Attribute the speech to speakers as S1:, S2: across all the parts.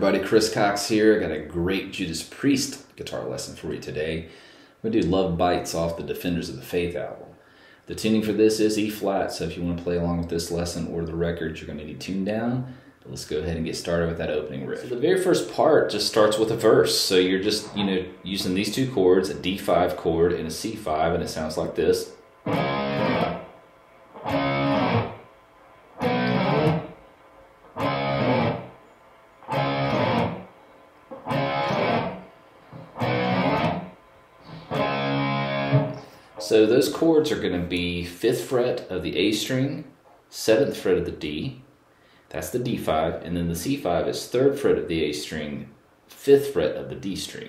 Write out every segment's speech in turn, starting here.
S1: everybody, Chris Cox here. Got a great Judas Priest guitar lesson for you today. I'm going to do Love Bites off the Defenders of the Faith album. The tuning for this is E flat, so if you want to play along with this lesson or the record, you're going to need tuned down. But let's go ahead and get started with that opening riff. So the very first part just starts with a verse. So you're just, using these two chords, a D5 chord and a C5, and it sounds like this. So those chords are going to be 5th fret of the A string, 7th fret of the D, that's the D5, and then the C5 is 3rd fret of the A string, 5th fret of the D string.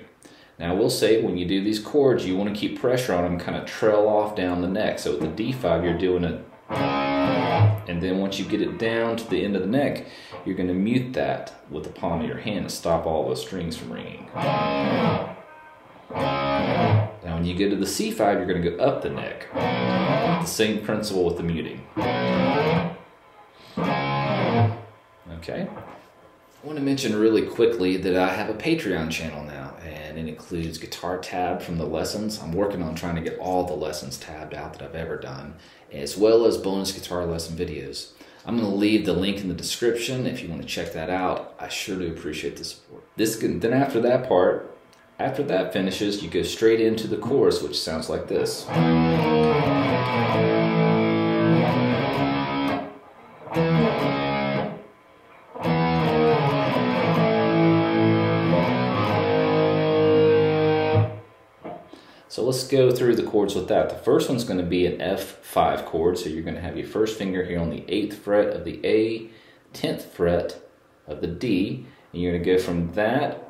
S1: Now I will say when you do these chords, you want to keep pressure on them, kind of trail off down the neck. So with the D5 you're doing it, and then once you get it down to the end of the neck, you're going to mute that with the palm of your hand to stop all those strings from ringing. Now when you go to the C5, you're going to go up the neck. The same principle with the muting. Okay. I want to mention really quickly that I have a Patreon channel now, and it includes guitar tab from the lessons. I'm working on trying to get all the lessons tabbed out that I've ever done, as well as bonus guitar lesson videos. I'm going to leave the link in the description if you want to check that out. I sure do appreciate the support. Then after that part, after that finishes, you go straight into the chorus, which sounds like this. So let's go through the chords with that. The first one's going to be an F5 chord, so you're going to have your first finger here on the 8th fret of the A, 10th fret of the D, and you're going to go from that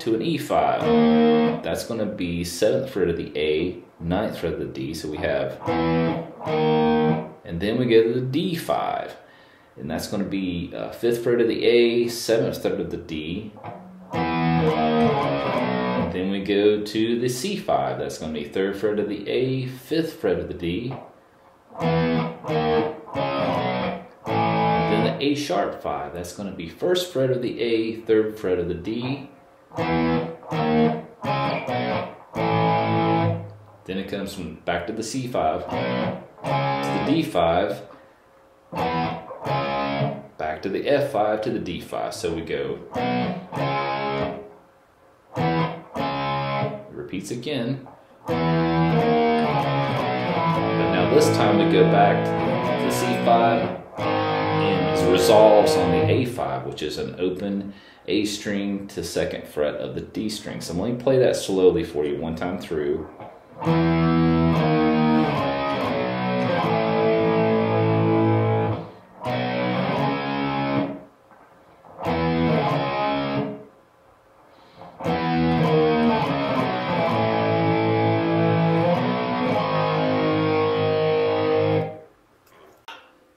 S1: to an E5. That's going to be 7th fret of the A, 9th fret of the D, so we have, and then we go to the D5, and that's going to be 5th fret of the A, 7th fret of the D, and then we go to the C5, that's going to be 3rd fret of the A, 5th fret of the D, then the A sharp 5, that's going to be 1st fret of the A, 3rd fret of the D, then it comes from back to the C5, to the D5, back to the F5 to the D5. So we go, it repeats again, but now this time we go back to the C5 and it resolves on the A5, which is an open A string to 2nd fret of the D string. So let me play that slowly for you one time through.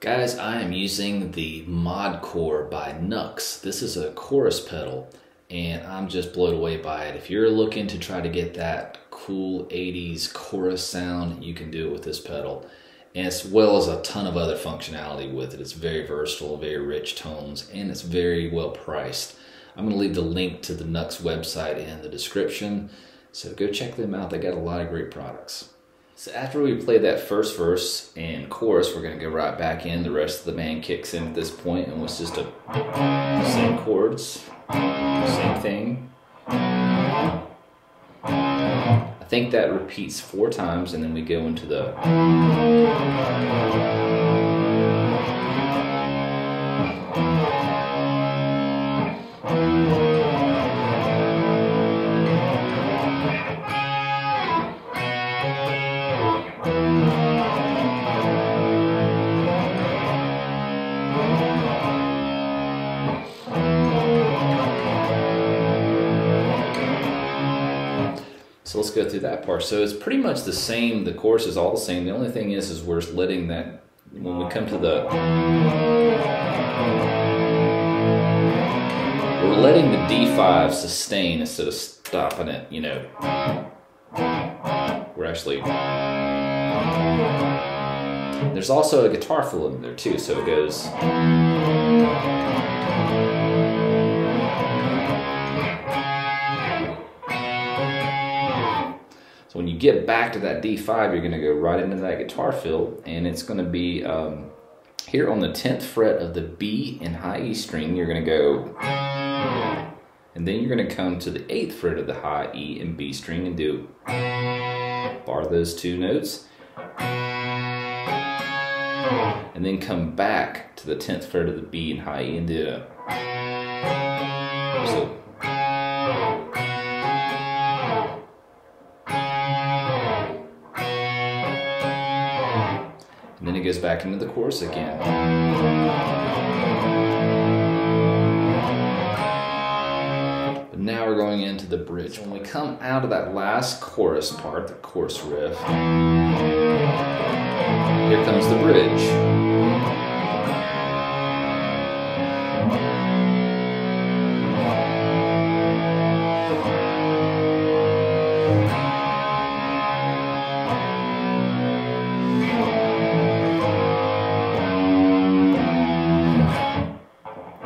S1: Guys, I am using the Mod Core by Nux. This is a chorus pedal, and I'm just blown away by it. If you're looking to try to get that cool 80s chorus sound, you can do it with this pedal, and as well as a ton of other functionality with it. It's very versatile, very rich tones, and it's very well priced. I'm going to leave the link to the Nux website in the description, so go check them out. They got a lot of great products. So after we play that first verse and chorus, we're going to go right back in. The rest of the band kicks in at this point, and it's just same chords, same thing. I think that repeats 4 times, and then we go into the So let's go through that part. So it's pretty much the same, the chorus is all the same. The only thing is we're letting that, when we come to the, we're letting the D5 sustain instead of stopping it, We're actually, there's also a guitar fill in there too, so it goes. So when you get back to that D5, you're going to go right into that guitar fill, and it's going to be here on the 10th fret of the B and high E string. You're going to go, and then you're going to come to the 8th fret of the high E and B string and do bar those two notes, and then come back to the 10th fret of the B and high E and do a, so. And then it goes back into the chorus again. But now we're going into the bridge. When we come out of that last chorus part, the chorus riff, here comes the bridge.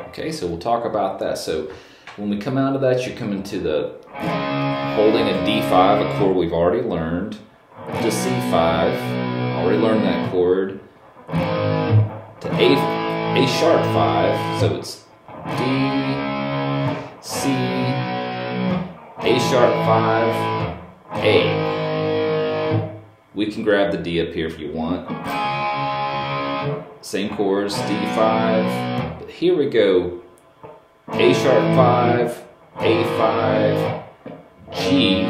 S1: Okay, so we'll talk about that. So when we come out of that, you're coming to the holding a D5, a chord we've already learned, to C5, already learned that chord, to A sharp 5, so it's D, C, A sharp 5, A. We can grab the D up here if you want. Same chords, D5. But here we go. A sharp 5, A5, G,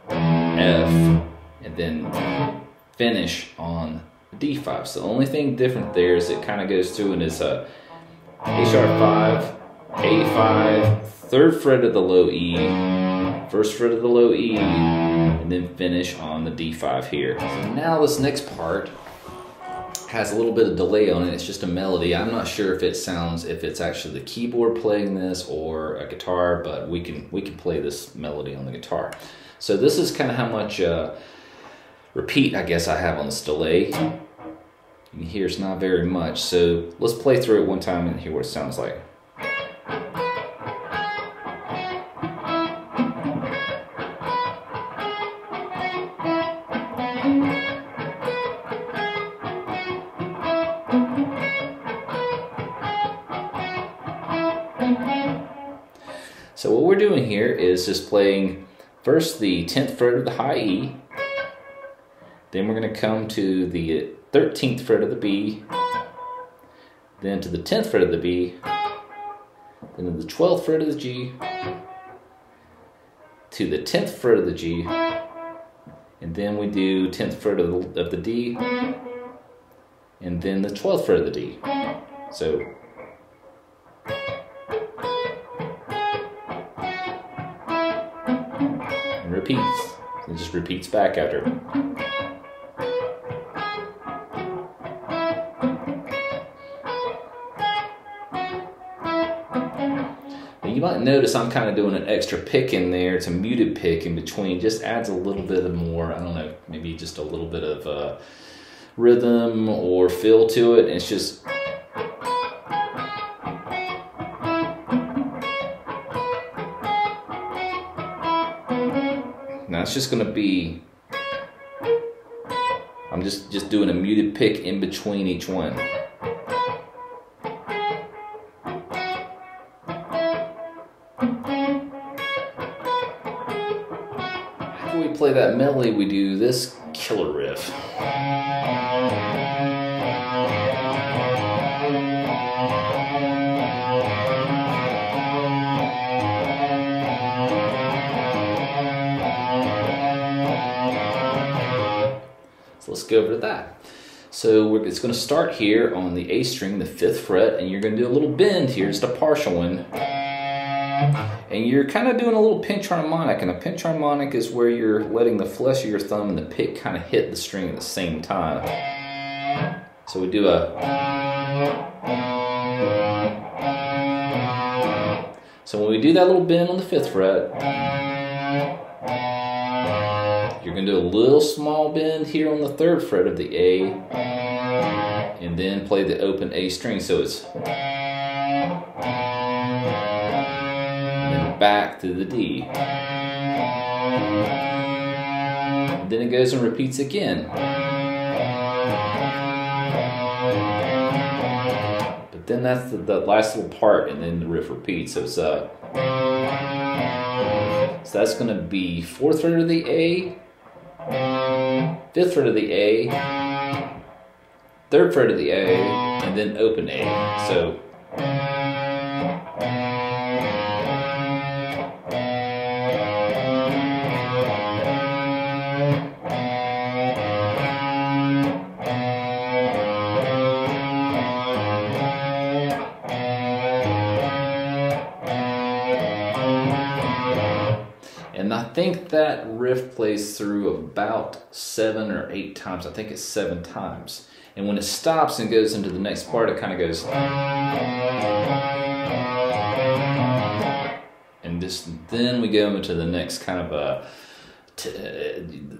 S1: F, and then finish on D5. So the only thing different there is it kind of goes through and it's a sharp 5, A5, 3rd fret of the low E, 1st fret of the low E, and then finish on the D5 here. So now this next part has a little bit of delay on it. It's just a melody. I'm not sure if it's actually the keyboard playing this or a guitar, but we can play this melody on the guitar. So this is kind of how much repeat I guess I have on this delay. You can hear it's not very much. So let's play through it one time and hear what it sounds like. So what we're doing here is just playing first the 10th fret of the high E, then we're going to come to the 13th fret of the B, then to the 10th fret of the B, then to the 12th fret of the G, to the 10th fret of the G, and then we do 10th fret of the D, and then the 12th fret of the D. So repeats. It just repeats back after. And you might notice I'm kind of doing an extra pick in there. It's a muted pick in between. Just adds a little bit of more, I don't know, maybe just a little bit of rhythm or feel to it. And it's just now it's just going to be, I'm just doing a muted pick in between each one. After we play that melody, we do this killer riff. Let's go over to that. So it's going to start here on the A string, the 5th fret, and you're going to do a little bend here, just a partial one. And you're kind of doing a little pinch harmonic, and a pinch harmonic is where you're letting the flesh of your thumb and the pick kind of hit the string at the same time. So we do a... So when we do that little bend on the 5th fret, you're going to do a little small bend here on the 3rd fret of the A, and then play the open A string. So it's, and then back to the D. And then it goes and repeats again. But then that's the last little part, and then the riff repeats. So it's so that's going to be 4th fret of the A, 5th fret of the A, 3rd fret of the A, and then open A. So and I think that riff plays through about 7 or 8 times. I think it's 7 times. And when it stops and goes into the next part, it kind of goes. And then we go into the next kind of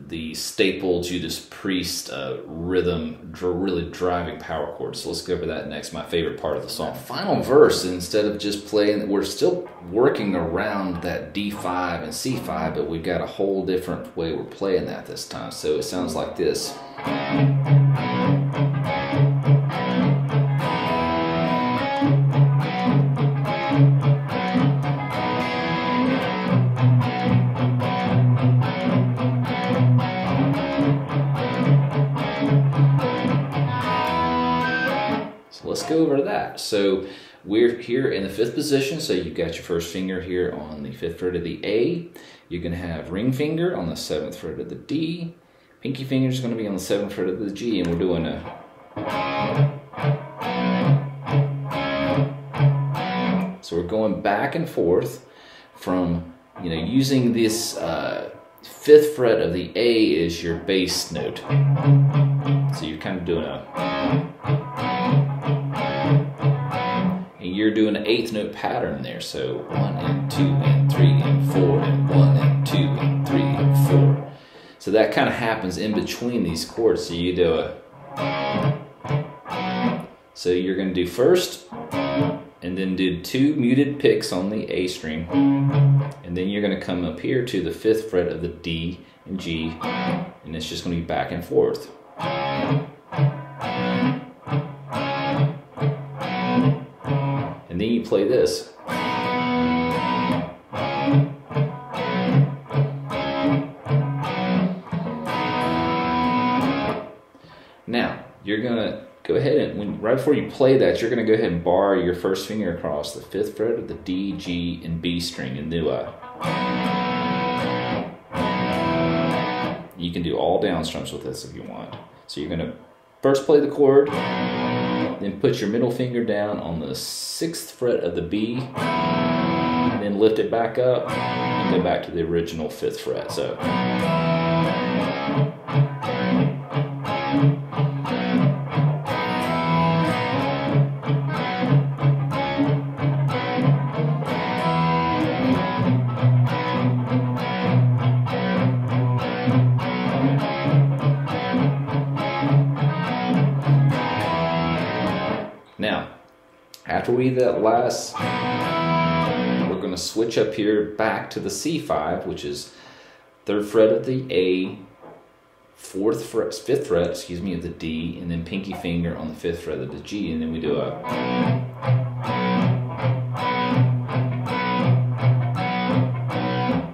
S1: the staple Judas Priest rhythm, really driving power chords. So let's go over that next, my favorite part of the song. Final verse, instead of just playing, we're still working around that D5 and C5, but we've got a whole different way we're playing that this time. So it sounds like this. Let's go over that. So we're here in the 5th position, so you've got your first finger here on the 5th fret of the A. You're going to have ring finger on the 7th fret of the D. Pinky finger is going to be on the 7th fret of the G, and we're doing a... So we're going back and forth from, using this 5th fret of the A as your bass note. So you're kind of doing a... And you're doing an 8th note pattern there. So 1 and 2 and 3 and 4 and 1 and 2 and 3 and 4. So that kind of happens in between these chords. So you do a... So you're going to do first, and then do 2 muted picks on the A string. And then you're going to come up here to the 5th fret of the D and G, and it's just going to be back and forth. And then you play this. Now, you're going to go ahead and, right before you play that, you're going to go ahead and bar your first finger across the 5th fret of the D, G, and B string and do a... You can do all down strums with this if you want. So you're going to first play the chord, then put your middle finger down on the 6th fret of the B, and then lift it back up and go back to the original 5th fret. So... Now, after we do that last, we're going to switch up here back to the C5, which is 3rd fret of the A, 5th fret, of the D, and then pinky finger on the 5th fret of the G, and then we do a...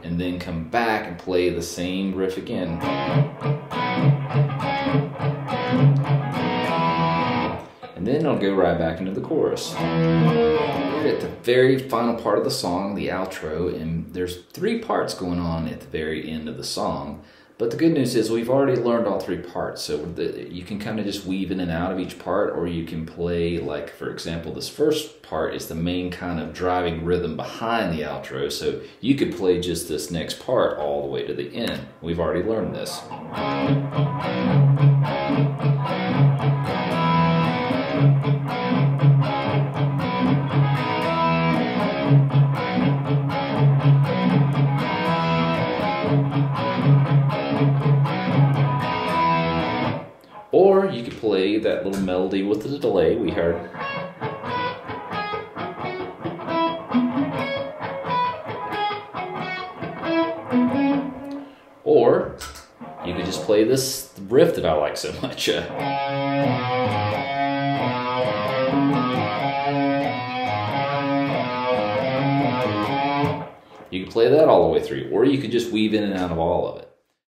S1: And then come back and play the same riff again. And then I'll go right back into the chorus. We're at the very final part of the song, the outro, and there's 3 parts going on at the very end of the song. But the good news is we've already learned all 3 parts, so you can kind of just weave in and out of each part, or you can play, like, for example, this first part is the main kind of driving rhythm behind the outro, so you could play just this next part all the way to the end. We've already learned this. Or you could play that little melody with the delay we heard. Or You could just play this riff that I like so much. You can play that all the way through, or you could just weave in and out of all of it.